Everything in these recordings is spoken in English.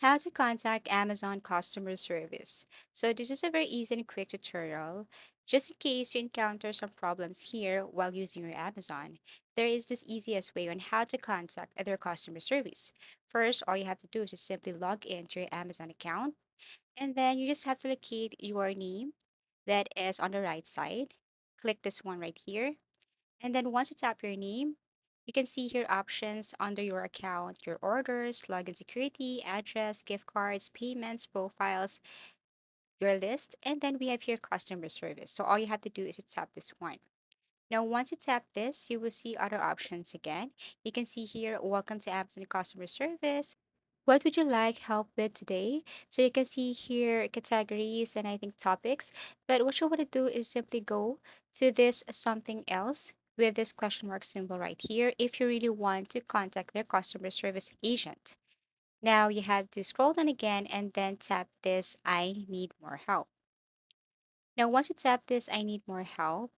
How to contact Amazon customer service. So this is a very easy and quick tutorial. Just in case you encounter some problems here while using your Amazon, there is this easiest way on how to contact their customer service. First, all you have to do is just simply log into your Amazon account, and then you just have to locate your name that is on the right side. Click this one right here. And then once you tap your name, you can see here options under your account, your orders, login security, address, gift cards, payments, profiles, your list, and then we have here customer service. So all you have to do is to tap this one. Now, once you tap this, you will see other options again. You can see here, welcome to Amazon customer service. What would you like help with today? So you can see here categories and I think topics. But what you want to do is simply go to this something else with this question mark symbol right here if you really want to contact their customer service agent. Now you have to scroll down again and then tap this I need more help. Now once you tap this I need more help,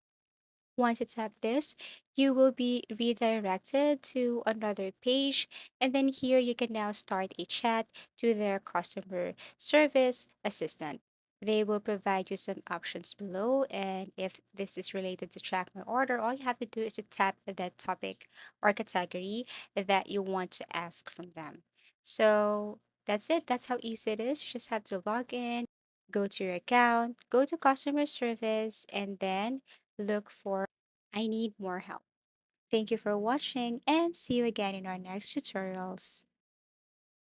once you tap this, you will be redirected to another page. And then here you can now start a chat to their customer service assistant. They will provide you some options below. And if this is related to track my order, all you have to do is to tap that topic or category that you want to ask from them. So that's it. That's how easy it is. You just have to log in, go to your account, go to customer service, and then look for I need more help. Thank you for watching and see you again in our next tutorials.